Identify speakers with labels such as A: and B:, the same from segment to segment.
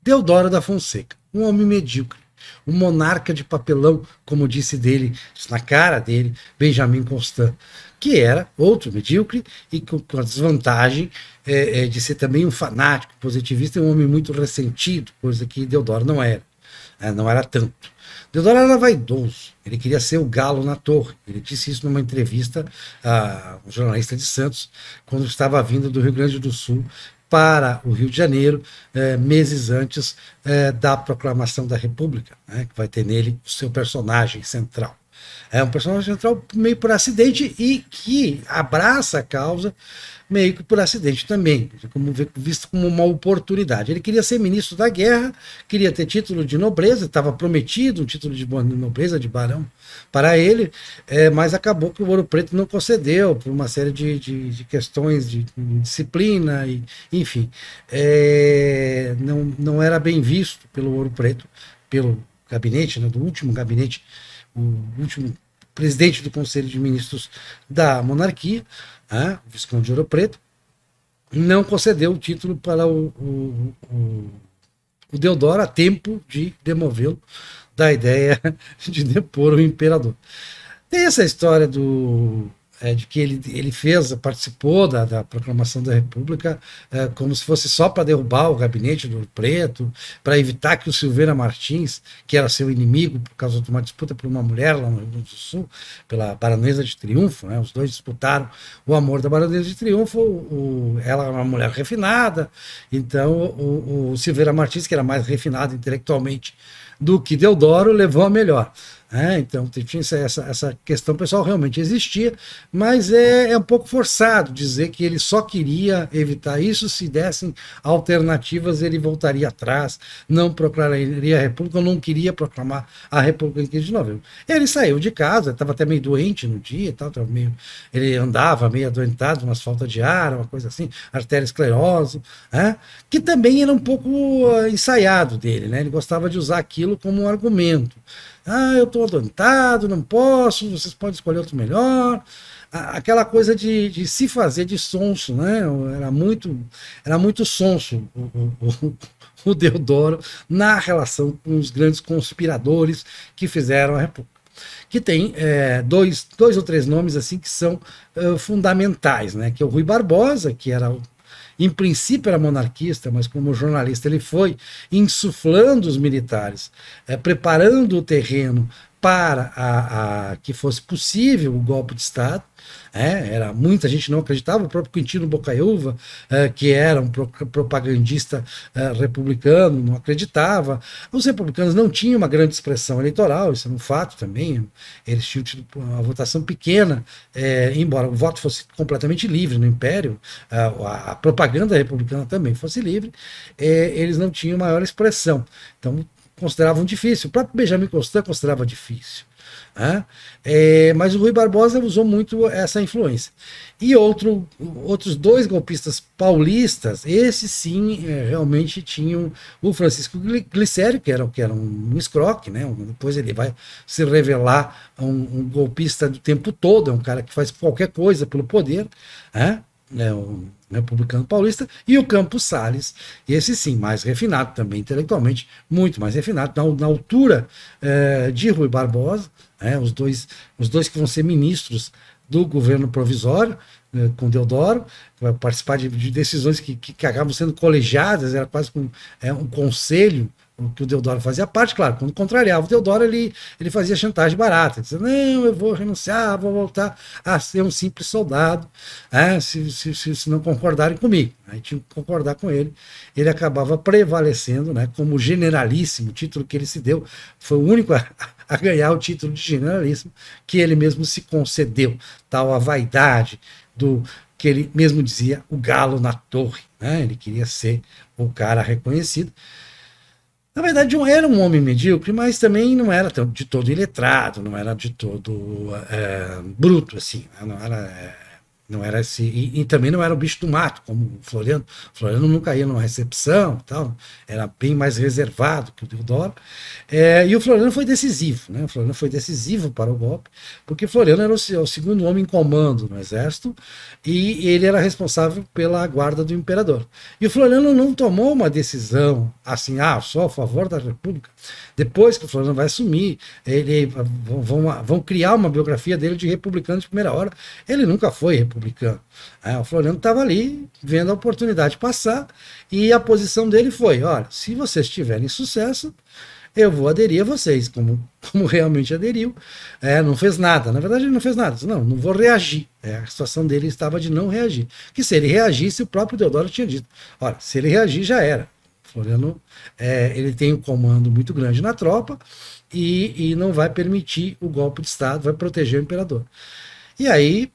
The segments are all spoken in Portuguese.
A: Deodoro da Fonseca, um homem medíocre, um monarca de papelão, como disse dele, na cara dele, Benjamin Constant, que era outro medíocre e com a desvantagem de ser também um fanático positivista e um homem muito ressentido, coisa que Deodoro não era, não era tanto. Deodoro era vaidoso, ele queria ser o galo na torre. Ele disse isso numa entrevista a um jornalista de Santos, quando estava vindo do Rio Grande do Sul para o Rio de Janeiro, meses antes da proclamação da República, que vai ter nele o seu personagem central. É um personagem central meio por acidente e que abraça a causa meio que por acidente também, visto como uma oportunidade. Ele queria ser ministro da guerra, queria ter título de nobreza, estava prometido um título de nobreza, de barão, para ele, mas acabou que o Ouro Preto não concedeu, por uma série de questões de disciplina, e, enfim, não era bem visto pelo Ouro Preto, pelo gabinete, do último gabinete, o último presidente do Conselho de Ministros da monarquia, o Visconde de Ouro Preto, não concedeu o título para o Deodoro a tempo de demovê-lo da ideia de depor o imperador. Tem essa história de que ele participou da proclamação da República como se fosse só para derrubar o gabinete do Ouro Preto, para evitar que o Silveira Martins, que era seu inimigo por causa de uma disputa por uma mulher lá no Rio Grande do Sul, pela Baronesa de Triunfo, os dois disputaram o amor da Baronesa de Triunfo, ela era uma mulher refinada, então o Silveira Martins, que era mais refinado intelectualmente do que Deodoro, levou a melhor. Então tinha essa questão pessoal, realmente existia, mas é um pouco forçado dizer que ele só queria evitar isso. Se dessem alternativas ele voltaria atrás, não proclamaria a República, ou não queria proclamar a República em 15 de novembro. Ele saiu de casa, estava até meio doente no dia, ele andava meio adoentado, umas faltas de ar, uma coisa assim, arteriosclerose, que também era um pouco ensaiado dele, ele gostava de usar aquilo como um argumento. Eu estou adoentado, não posso, vocês podem escolher outro melhor. Aquela coisa de se fazer de sonso, era muito sonso o Deodoro na relação com os grandes conspiradores que fizeram a República. Que tem dois ou três nomes assim que são fundamentais, que é o Rui Barbosa, que era em princípio era monarquista, mas como jornalista ele foi insuflando os militares, preparando o terreno para que fosse possível o golpe de Estado. Era muita gente não acreditava, o próprio Quintino Bocaiúva, que era um propagandista republicano, não acreditava. Os republicanos não tinham uma grande expressão eleitoral, isso é um fato também. Eles tinham tido uma votação pequena, embora o voto fosse completamente livre no Império, a propaganda republicana também fosse livre, eles não tinham maior expressão. Então consideravam difícil. O próprio Benjamin Constant considerava difícil. Mas o Rui Barbosa usou muito essa influência. E outros dois golpistas paulistas, esses sim realmente tinham o Francisco Glicério, que era um escroque, depois ele vai se revelar um golpista do tempo todo, é um cara que faz qualquer coisa pelo poder, o republicano paulista, e o Campos Salles, esse sim, mais refinado também intelectualmente, muito mais refinado, na altura de Rui Barbosa, os dois que vão ser ministros do governo provisório, com Deodoro, que vai participar de decisões que acabam sendo colegiadas, era quase um conselho que o Deodoro fazia parte. Claro, quando contrariava o Deodoro, ele fazia chantagem barata, dizia, não, eu vou renunciar, vou voltar a ser um simples soldado, se não concordarem comigo. Aí tinha que concordar com ele. Ele acabava prevalecendo, como generalíssimo, o título que ele se deu, foi o único a ganhar o título de generalíssimo que ele mesmo se concedeu, tal a vaidade do que ele mesmo dizia, o galo na torre, ele queria ser o cara reconhecido. Na verdade, era um homem medíocre, mas também não era de todo iletrado, não era de todo bruto, assim, Não era esse, e também não era o bicho do mato, como o Floriano. O Floriano nunca ia numa recepção, tal, era bem mais reservado que o Deodoro. E o Floriano foi decisivo, né? O Floriano foi decisivo para o golpe, porque Floriano era o segundo homem em comando no exército e ele era responsável pela guarda do imperador. E o Floriano não tomou uma decisão assim, só a favor da República. Depois que o Floriano vai assumir, vão criar uma biografia dele de republicano de primeira hora. Ele nunca foi republicano. O Floriano estava ali vendo a oportunidade passar e a posição dele foi: olha, se vocês tiverem sucesso, eu vou aderir a vocês, como realmente aderiu. Não fez nada. Na verdade, ele não fez nada. Não vou reagir. A situação dele estava de não reagir. Que se ele reagisse, o próprio Deodoro tinha dito: olha, se ele reagir, já era. Floriano, ele tem um comando muito grande na tropa e não vai permitir o golpe de Estado, vai proteger o imperador. E aí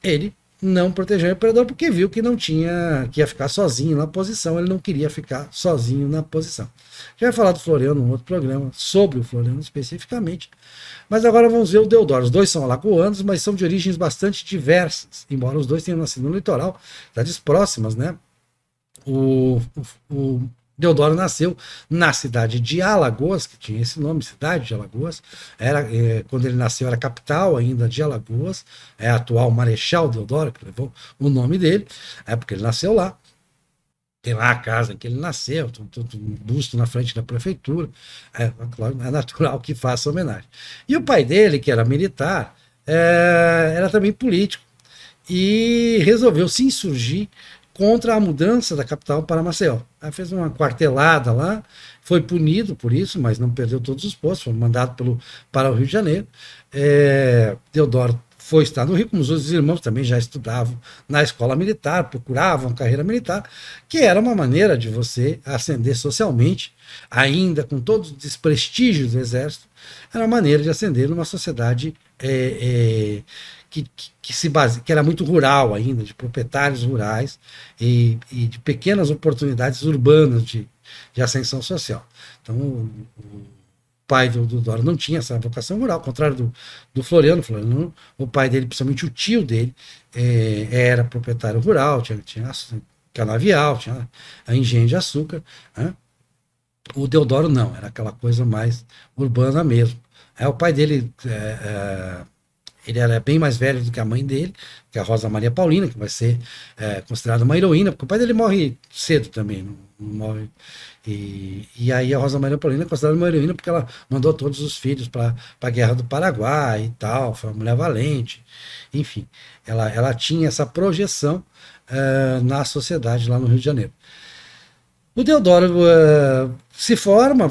A: ele não protegeu o imperador porque viu que não tinha, que ia ficar sozinho na posição, ele não queria ficar sozinho na posição. Já vai falar do Floriano num outro programa, sobre o Floriano especificamente, mas agora vamos ver o Deodoro. Os dois são alagoanos, mas são de origens bastante diversas, embora os dois tenham nascido no litoral, cidades próximas, né? O Deodoro nasceu na cidade de Alagoas, que tinha esse nome, cidade de Alagoas. Quando ele nasceu era capital ainda de Alagoas, é a atual Marechal Deodoro, que levou o nome dele, porque ele nasceu lá. Tem lá a casa em que ele nasceu, um busto na frente da prefeitura. Claro, é natural que faça homenagem. E o pai dele, que era militar, era também político e resolveu se insurgir contra a mudança da capital para Maceió. Aí fez uma quartelada lá, foi punido por isso, mas não perdeu todos os postos, foi mandado para o Rio de Janeiro. Deodoro foi estar no Rio, como os outros irmãos também já estudavam na escola militar, procuravam carreira militar, que era uma maneira de você ascender socialmente, ainda com todo o desprestígio do exército, era uma maneira de ascender numa sociedade que era muito rural ainda, de proprietários rurais e de pequenas oportunidades urbanas de ascensão social. Então, o pai do Deodoro não tinha essa vocação rural, ao contrário do Floriano. O pai dele, principalmente o tio dele, era proprietário rural, tinha canavial, tinha a engenho de açúcar. Né? O Deodoro não, era aquela coisa mais urbana mesmo. O pai dele... ele era bem mais velho do que a mãe dele, que é a Rosa Maria Paulina, que vai ser considerada uma heroína, porque o pai dele morre cedo também, não morre. E aí a Rosa Maria Paulina é considerada uma heroína porque ela mandou todos os filhos para a Guerra do Paraguai e tal, foi uma mulher valente. Enfim, ela tinha essa projeção na sociedade lá no Rio de Janeiro. O Deodoro se forma,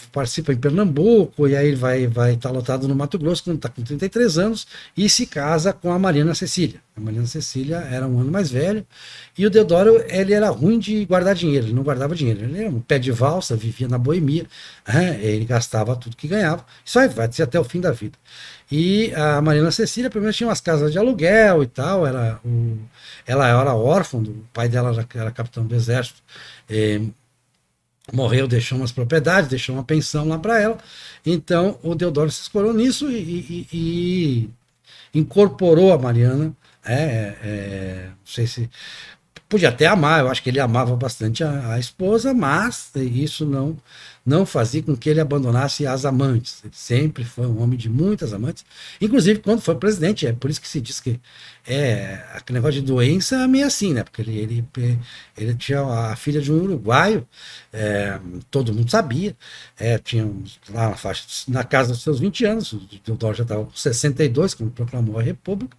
A: participa em Pernambuco, e aí vai estar lotado no Mato Grosso, quando está com 33 anos, e se casa com a Mariana Cecília. A Mariana Cecília era um ano mais velho, e o Deodoro, ele era ruim de guardar dinheiro, ele não guardava dinheiro, ele era um pé de valsa, vivia na boemia, ele gastava tudo que ganhava, isso aí vai ser até o fim da vida. E a Mariana Cecília, primeiro, tinha umas casas de aluguel e tal, ela era órfã, o pai dela era capitão do exército, morreu, deixou umas propriedades, deixou uma pensão lá para ela. Então o Deodoro se escorou nisso e incorporou a Mariana. Não sei se podia até amar, eu acho que ele amava bastante a esposa, mas isso não fazia com que ele abandonasse as amantes. Ele sempre foi um homem de muitas amantes, inclusive quando foi presidente. É por isso que se diz que aquele negócio de doença é meio assim, né? Porque ele tinha a filha de um uruguaio, todo mundo sabia, tinha lá na casa dos seus 20 anos, o Deodoro já estava com 62, quando proclamou a República,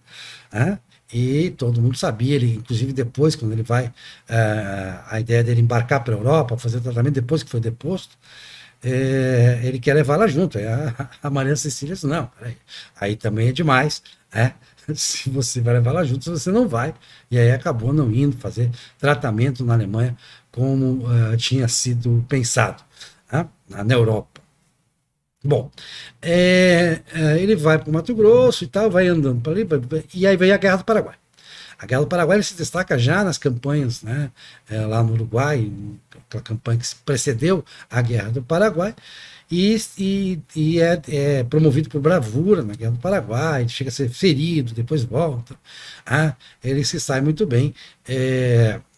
A: e todo mundo sabia. Ele, inclusive, depois, quando ele vai, a ideia dele embarcar para a Europa, fazer tratamento, depois que foi deposto, ele quer levar ela junto. Aí a Mariana Cecília disse: não, aí também é demais, se você vai levar ela junto, você não vai. E aí acabou não indo fazer tratamento na Alemanha como tinha sido pensado, na Europa. Bom, ele vai para o Mato Grosso e tal, vai andando para ali, e aí veio a Guerra do Paraguai. A Guerra do Paraguai ele se destaca já nas campanhas, né, lá no Uruguai, aquela campanha que precedeu a Guerra do Paraguai, e é promovido por bravura na Guerra do Paraguai, chega a ser ferido, depois volta, ele se sai muito bem,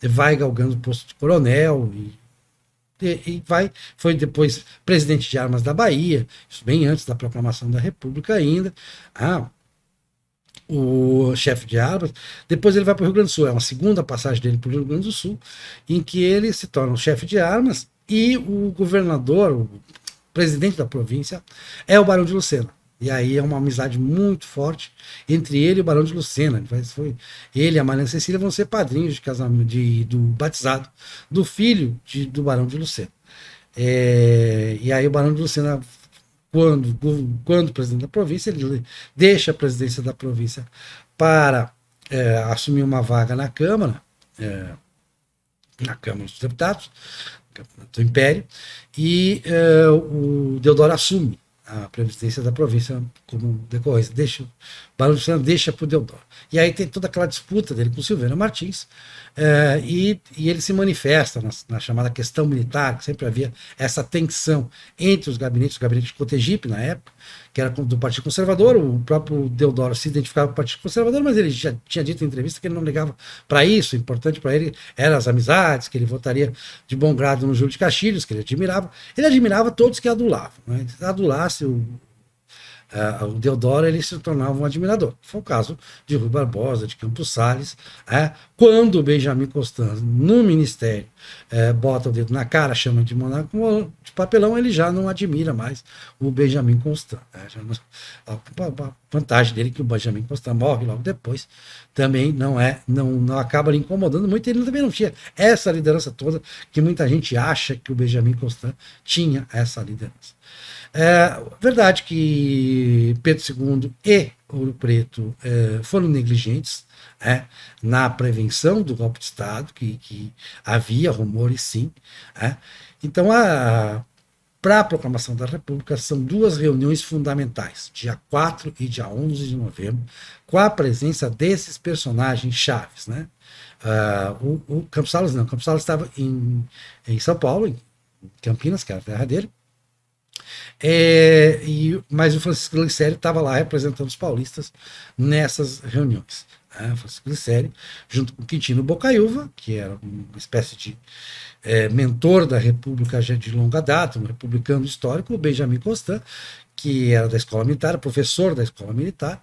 A: vai galgando o posto de coronel, foi depois presidente de armas da Bahia, isso bem antes da proclamação da República ainda, o chefe de armas. Depois ele vai para o Rio Grande do Sul, é uma segunda passagem dele para o Rio Grande do Sul, em que ele se torna o chefe de armas e o governador, o presidente da província, é o Barão de Lucena. E aí é uma amizade muito forte entre ele e o Barão de Lucena. Ele e a Maria Cecília vão ser padrinhos de casamento, do batizado do filho do Barão de Lucena. E aí o Barão de Lucena, quando presidente da província, ele deixa a presidência da província para assumir uma vaga na Câmara dos Deputados do Império, e o Deodoro assume a presidência da província como decorrência. O Barão de Lucena deixa para o Deodoro. E aí tem toda aquela disputa dele com o Silveira Martins, e ele se manifesta na chamada questão militar, que sempre havia essa tensão entre o gabinete de Cotegipe, na época, que era do Partido Conservador. O próprio Deodoro se identificava com o Partido Conservador, mas ele já tinha dito em entrevista que ele não ligava para isso. O importante para ele eram as amizades, que ele votaria de bom grado no Júlio de Castilhos, que ele admirava. Ele admirava todos que adulavam, né? Se adulasse o Deodoro, ele se tornava um admirador. Foi o caso de Rui Barbosa, de Campos Salles. Quando o Benjamin Constant, no ministério, bota o dedo na cara, chama de monarca de papelão, ele já não admira mais o Benjamin Constant. A vantagem dele é que o Benjamin Constant morre logo depois, também não acaba lhe incomodando muito. Ele também não tinha essa liderança toda, que muita gente acha que o Benjamin Constant tinha essa liderança. Verdade que Pedro II e Ouro Preto foram negligentes na prevenção do golpe de Estado, que havia rumores, sim. Então, para a proclamação da República, são duas reuniões fundamentais, dia 4 e dia 11 de novembro, com a presença desses personagens chaves, né? O Campos Salles não, Campos Salles estava em São Paulo, em Campinas, que era a terra dele. Mas o Francisco Glicério estava lá representando os paulistas nessas reuniões. Francisco Glicério, junto com Quintino Bocaiúva, que era uma espécie de mentor da República já de longa data, um republicano histórico, o Benjamin Constant, que era da escola militar, professor da escola militar,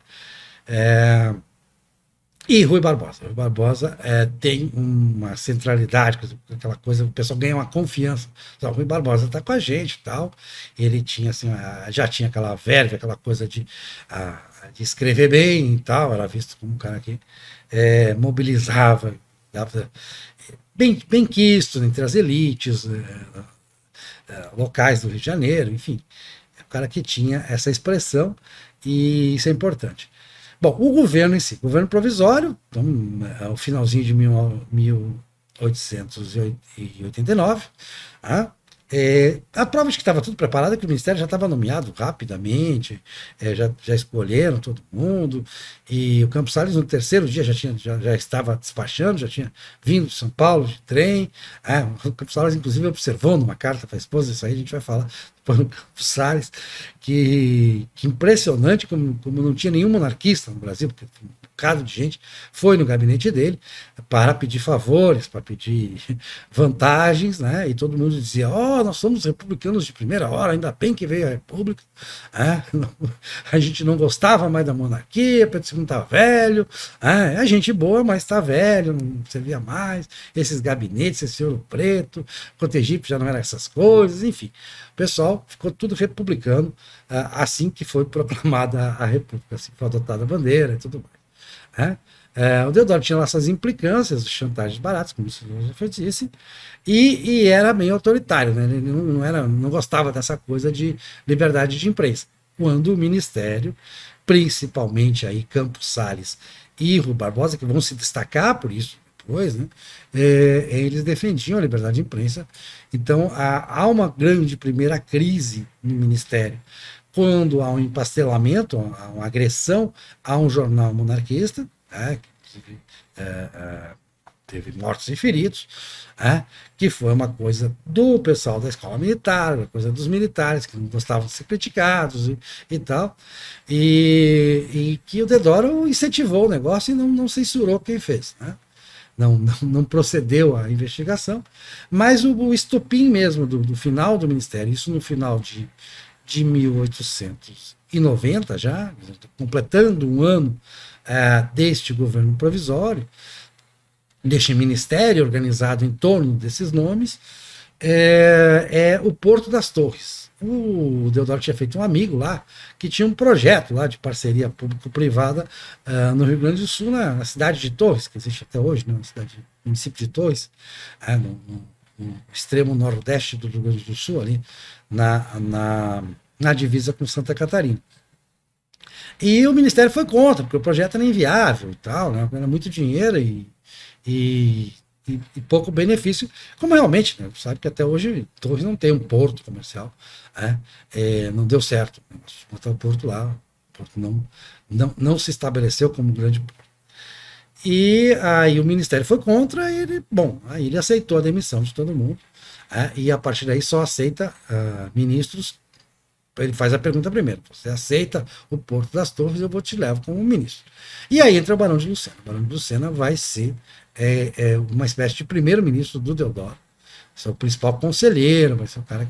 A: e Rui Barbosa. Rui Barbosa tem uma centralidade, aquela coisa, o pessoal ganha uma confiança. Então, Rui Barbosa está com a gente e tal. Ele tinha, assim, já tinha aquela verve, aquela coisa de escrever bem e tal. Era visto como um cara que mobilizava, bem quisto entre as elites locais do Rio de Janeiro, enfim. É um cara que tinha essa expressão, e isso é importante. Bom, o governo em si, governo provisório, então, ao finalzinho de 1889, a prova de que estava tudo preparado é que o Ministério já estava nomeado rapidamente, já escolheram todo mundo, e o Campos Salles no terceiro dia já estava despachando, já tinha vindo de São Paulo de trem. O Campos Salles, inclusive, observou numa carta para a esposa, isso aí a gente vai falar depois no Campos Salles, que impressionante como não tinha nenhum monarquista no Brasil, porque um bocado de gente foi no gabinete dele para pedir favores, para pedir vantagens, né? E todo mundo dizia: nós somos republicanos de primeira hora, ainda bem que veio a República. A gente não gostava mais da monarquia, Pedro II está velho, é gente boa, mas está velho, não servia mais, esses gabinetes, esse Ouro Preto, Cotegipe já não era essas coisas, enfim. O pessoal ficou tudo republicano assim que foi proclamada a República, assim foi adotada a bandeira e tudo mais. O Deodoro tinha lá essas implicâncias, chantagens baratas, como você já disse, e era meio autoritário, né? Ele não gostava dessa coisa de liberdade de imprensa. Quando o Ministério, principalmente aí Campos Salles e Rui Barbosa, que vão se destacar por isso depois, né? Eles defendiam a liberdade de imprensa. Então há uma grande primeira crise no Ministério, quando há um empastelamento, há uma agressão a um jornal monarquista, teve mortos e feridos, que foi uma coisa do pessoal da escola militar, uma coisa dos militares que não gostavam de ser criticados e tal, e que o Deodoro incentivou o negócio e não censurou quem fez, né? Não procedeu à investigação, mas o estopim mesmo do final do Ministério, isso no final de 1890 já, completando um ano deste governo provisório, deste ministério organizado em torno desses nomes, é o Porto das Torres. O Deodoro tinha feito um amigo lá, que tinha um projeto lá de parceria público-privada no Rio Grande do Sul, na cidade de Torres, que existe até hoje, né, município de Torres, no extremo nordeste do Rio Grande do Sul, ali na divisa com Santa Catarina. E o Ministério foi contra, porque o projeto era inviável e tal, né, era muito dinheiro e pouco benefício, como realmente, né, sabe que até hoje Torres não tem um porto comercial, não deu certo, botar o porto lá, o porto não se estabeleceu como grande porto. E aí o Ministério foi contra, e aí ele aceitou a demissão de todo mundo, e a partir daí só aceita ministros. Ele faz a pergunta primeiro: você aceita o Porto das Torres, eu vou te levar como ministro. E aí entra o Barão de Lucena. O Barão de Lucena vai ser uma espécie de primeiro-ministro do Deodoro. Vai ser o principal conselheiro, vai ser o cara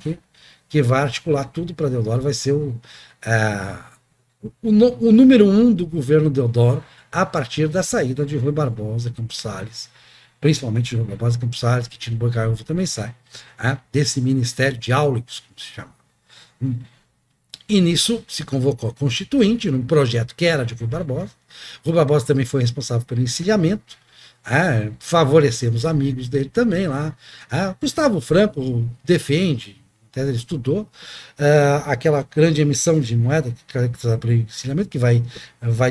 A: que vai articular tudo para Deodoro, vai ser o número 1 do governo Deodoro a partir da saída de Rui Barbosa, Campos Salles, principalmente de Rui Barbosa, Campos Salles, que Tino Boicaúva também sai, desse ministério de áulicos, como se chama. E nisso se convocou a Constituinte, num projeto que era de Rui Barbosa. Rui Barbosa também foi responsável pelo encilhamento, favorecemos amigos dele também lá. Gustavo Franco defende, até ele estudou, aquela grande emissão de moeda que caracteriza pelo encilhamento, que vai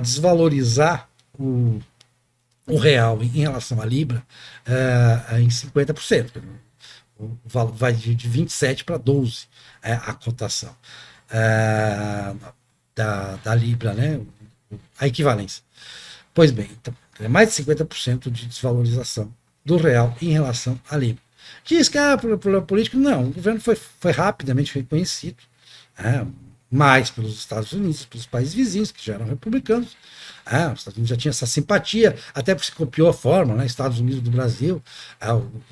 A: desvalorizar o real em relação à Libra em 50%. Vai de 27 para 12 a cotação da Libra, né? A equivalência. Pois bem, então, é mais de 50% de desvalorização do real em relação à Libra. Diz que pela política, não, o governo foi rapidamente reconhecido, mais pelos Estados Unidos, pelos países vizinhos, que já eram republicanos. Os Estados Unidos já tinha essa simpatia, até porque se copiou a forma, né? Estados Unidos do Brasil,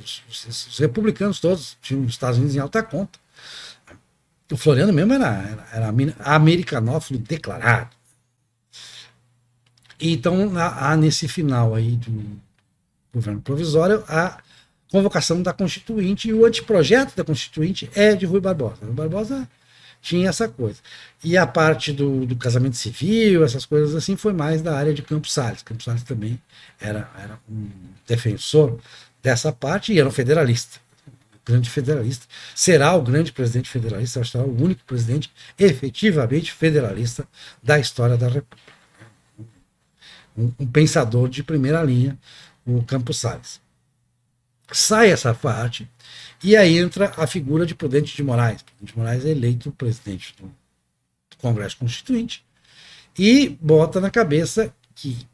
A: os republicanos todos tinham os Estados Unidos em alta conta. O Floriano mesmo era americanófilo declarado. Então, nesse final aí do governo provisório, a convocação da Constituinte, e o anteprojeto da Constituinte é de Rui Barbosa. Rui Barbosa tinha essa coisa. E a parte do casamento civil, essas coisas assim, foi mais da área de Campos Salles. Campos Salles também era um defensor dessa parte e era um federalista. Grande federalista. Será o grande presidente federalista, será o único presidente efetivamente federalista da história da República. Um pensador de primeira linha, o Campos Salles. Sai essa parte, e aí entra a figura de Prudente de Moraes. Prudente de Moraes é eleito presidente do Congresso Constituinte e bota na cabeça que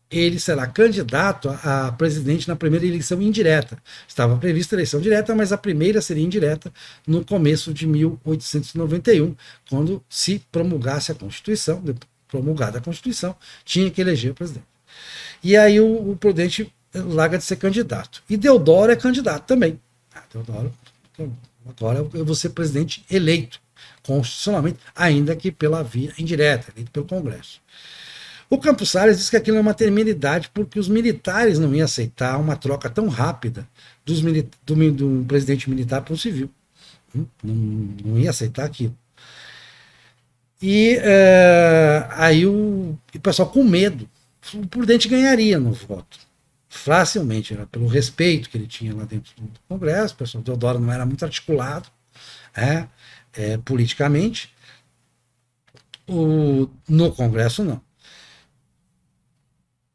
A: ele será candidato a presidente na primeira eleição indireta. Estava prevista a eleição direta, mas a primeira seria indireta no começo de 1891, quando se promulgasse a Constituição. Promulgada a Constituição, tinha que eleger o presidente. E aí o Prudente larga de ser candidato. E Deodoro é candidato também. Deodoro, agora eu vou ser presidente eleito constitucionalmente, ainda que pela via indireta, eleito pelo Congresso. O Campos Salles diz que aquilo é uma temeridade porque os militares não iam aceitar uma troca tão rápida do presidente militar para um civil. Não ia aceitar aquilo. E aí o pessoal com medo, o Prudente ganharia no voto. Facilmente, pelo respeito que ele tinha lá dentro do Congresso. O pessoal Deodoro não era muito articulado politicamente. No Congresso, não.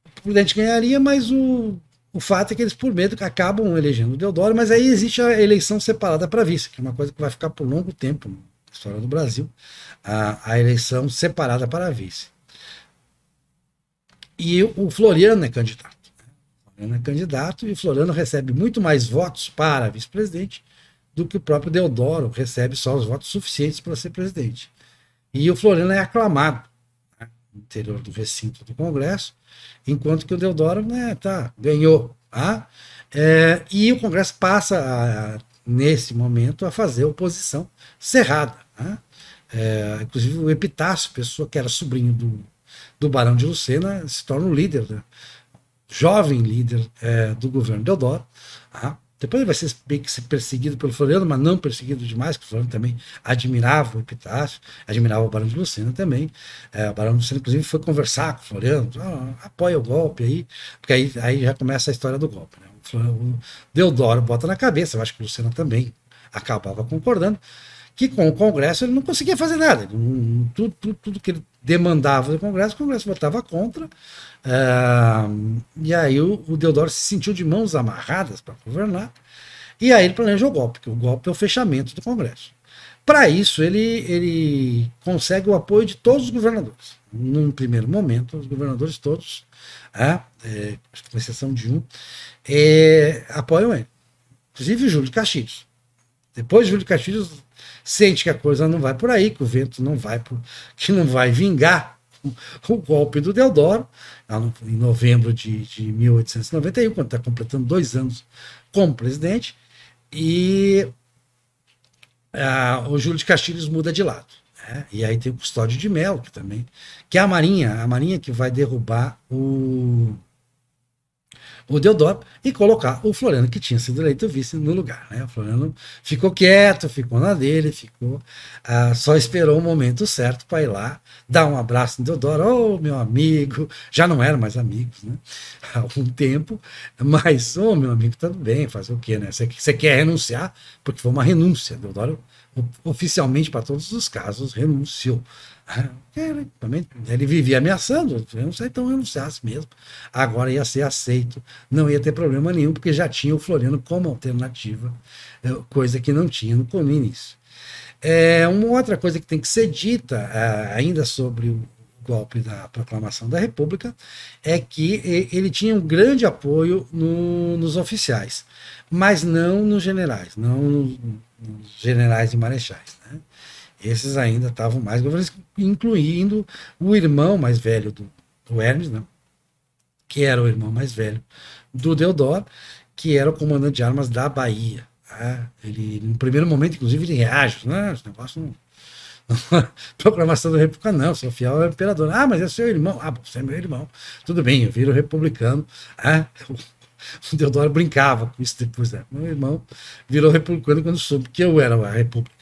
A: O Prudente ganharia, mas o fato é que eles, por medo, acabam elegendo o Deodoro, mas aí existe a eleição separada para vice, que é uma coisa que vai ficar por longo tempo na história do Brasil, a eleição separada para vice. E o Floriano é candidato. Floriano é candidato e Floriano recebe muito mais votos para vice-presidente do que o próprio Deodoro recebe só os votos suficientes para ser presidente. E o Floriano é aclamado, né, no interior do recinto do Congresso, enquanto que o Deodoro, né, ganhou. Tá? E o Congresso passa, nesse momento, a fazer oposição cerrada. Né? Inclusive o Epitácio, pessoa que era sobrinho do Barão de Lucena, se torna o líder, né? Jovem líder do governo Deodoro. Tá? Depois ele vai ser meio que perseguido pelo Floriano, mas não perseguido demais, porque o Floriano também admirava o Epitácio, admirava o Barão de Lucena também. O Barão de Lucena, inclusive, foi conversar com o Floriano, apoia o golpe aí, porque aí já começa a história do golpe. Né? O Deodoro bota na cabeça, eu acho que o Lucena também acabava concordando, que com o Congresso ele não conseguia fazer nada. Tudo que ele demandava do Congresso, o Congresso votava contra. E aí o Deodoro se sentiu de mãos amarradas para governar. E aí ele planejou o golpe, porque o golpe é o fechamento do Congresso. Para isso, ele consegue o apoio de todos os governadores. Num primeiro momento, os governadores todos, com exceção de um, apoiam ele. Inclusive o Júlio de Castilhos. Depois, Júlio de Castilhos sente que a coisa não vai por aí, que o vento não vai, que não vai vingar o golpe do Deodoro, em novembro de 1891, quando está completando 2 anos como presidente, e o Júlio de Castilhos muda de lado. Né? E aí tem o Custódio de Melo, que é a Marinha que vai derrubar o Deodoro e colocar o Floriano, que tinha sido eleito vice, no lugar. Né? O Floriano ficou quieto, ficou na dele, só esperou o momento certo para ir lá, dar um abraço no Deodoro, meu amigo, já não eram mais amigos, né? Há algum tempo, mas, meu amigo, tudo bem, fazer o quê, né? Você quer renunciar? Porque foi uma renúncia, Deodoro, oficialmente, para todos os casos, renunciou. Ele vivia ameaçando, eu não sei, então renunciasse mesmo. Agora ia ser aceito, não ia ter problema nenhum, porque já tinha o Floriano como alternativa, coisa que não tinha no início. Uma outra coisa que tem que ser dita ainda sobre o golpe da proclamação da República é que ele tinha um grande apoio nos oficiais, mas não nos generais, não nos generais e marechais, né? Esses ainda estavam mais governados, incluindo o irmão mais velho do Hermes, né? Que era o irmão mais velho do Deodoro, que era o comandante de armas da Bahia. Tá? Ele, no primeiro momento, inclusive, ele reage, né? Esse negócio não. Proclamação da República, não, seu fiel é o imperador. Mas é seu irmão. Você é meu irmão. Tudo bem, eu viro republicano. O Deodoro brincava com isso depois. Né? Meu irmão virou republicano quando soube que eu era a República.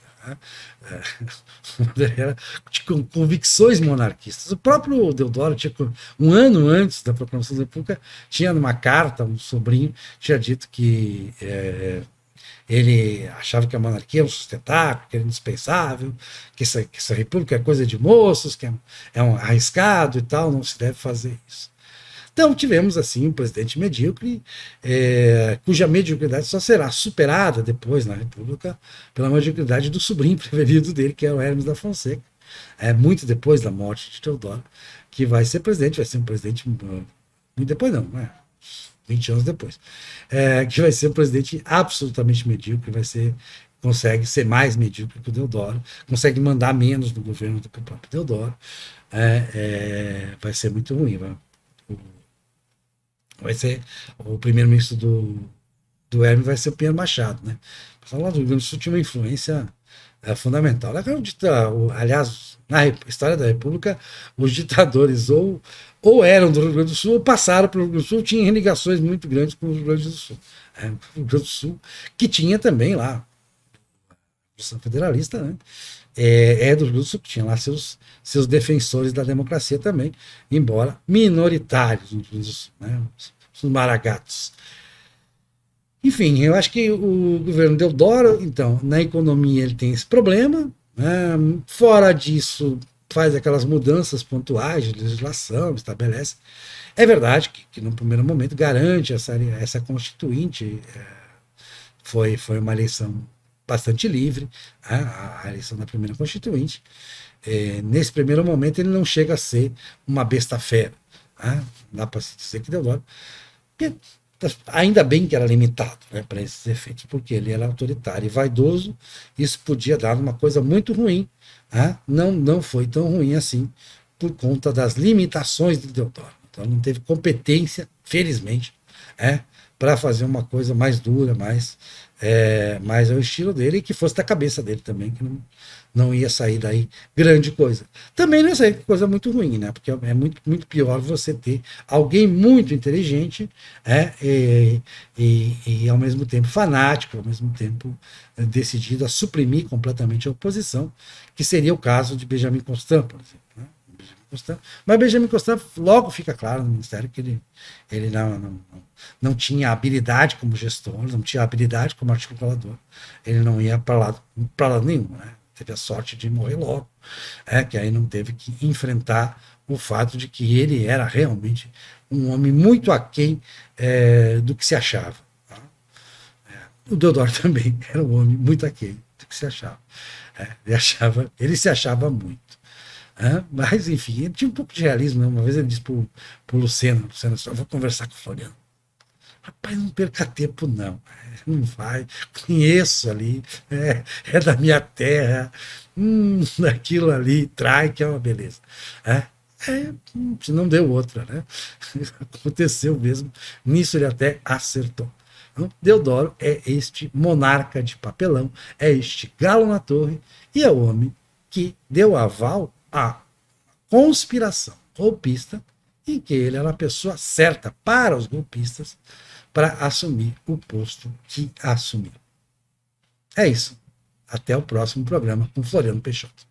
A: Era de convicções monarquistas. O próprio Deodoro tinha, um ano antes da proclamação da República, tinha numa carta, um sobrinho tinha dito que ele achava que a monarquia era um sustentáculo, que era indispensável, que essa república é coisa de moços, que é um arriscado e tal, não se deve fazer isso. Então tivemos assim um presidente medíocre, cuja mediocridade só será superada depois na República pela mediocridade do sobrinho preferido dele, que é o Hermes da Fonseca, muito depois da morte de Teodoro, que vai ser um presidente muito depois não, 20 anos depois, que vai ser um presidente absolutamente medíocre, consegue ser mais medíocre que o Deodoro, consegue mandar menos no governo do que o próprio Deodoro, vai ser muito ruim, vai ser o primeiro-ministro do Hermes vai ser o Pinheiro Machado, né? O pessoal lá do Rio Grande do Sul tinha uma influência fundamental. Aliás, na história da República, os ditadores ou eram do Rio Grande do Sul ou passaram pelo Rio Grande do Sul, tinham ligações muito grandes com o Rio Grande do Sul. O Rio Grande do Sul, que tinha também lá, a Constituição Federalista, né? Do Rio Grande do Sul, que tinha lá seus defensores da democracia também, embora minoritários no Rio Grande do Sul, né? Os maragatos. Enfim, eu acho que o governo Deodoro, então, na economia ele tem esse problema, né? Fora disso, faz aquelas mudanças pontuais de legislação, estabelece. É verdade que no primeiro momento garante essa constituinte, foi uma eleição bastante livre, a eleição da primeira constituinte. Nesse primeiro momento ele não chega a ser uma besta fera, dá para se dizer que Deodoro, porque Ainda bem que era limitado, né, para esses efeitos, porque ele era autoritário e vaidoso, isso podia dar uma coisa muito ruim. Né? Não foi tão ruim assim, por conta das limitações de Deodoro. Então não teve competência, felizmente, para fazer uma coisa mais dura, mais ao estilo dele, e que fosse da cabeça dele também, que não ia sair daí grande coisa. Também não ia sair coisa muito ruim, né? Porque é muito pior você ter alguém muito inteligente e ao mesmo tempo fanático, ao mesmo tempo decidido a suprimir completamente a oposição, que seria o caso de Benjamin Constant, por exemplo. Né? Mas Benjamin Constant logo fica claro no Ministério que ele não tinha habilidade como gestor, não tinha habilidade como articulador, ele não ia para lado nenhum, né? Teve a sorte de morrer logo, que aí não teve que enfrentar o fato de que ele era realmente um homem muito aquém do que se achava. Tá? O Deodoro também era um homem muito aquém do que se achava. Ele se achava muito. Mas, enfim, ele tinha um pouco de realismo. Né? Uma vez ele disse para o Lucena, eu vou conversar com o Floriano. Rapaz, não perca tempo, não. Não vai. Conheço ali. É da minha terra. Daquilo ali, trai, que é uma beleza. Não deu outra, né? Aconteceu mesmo. Nisso ele até acertou. Então, Deodoro é este monarca de papelão, é este galo na torre, e é o homem que deu aval à conspiração golpista, em que ele era a pessoa certa para os golpistas para assumir o posto que assumiu. É isso. Até o próximo programa com Floriano Peixoto.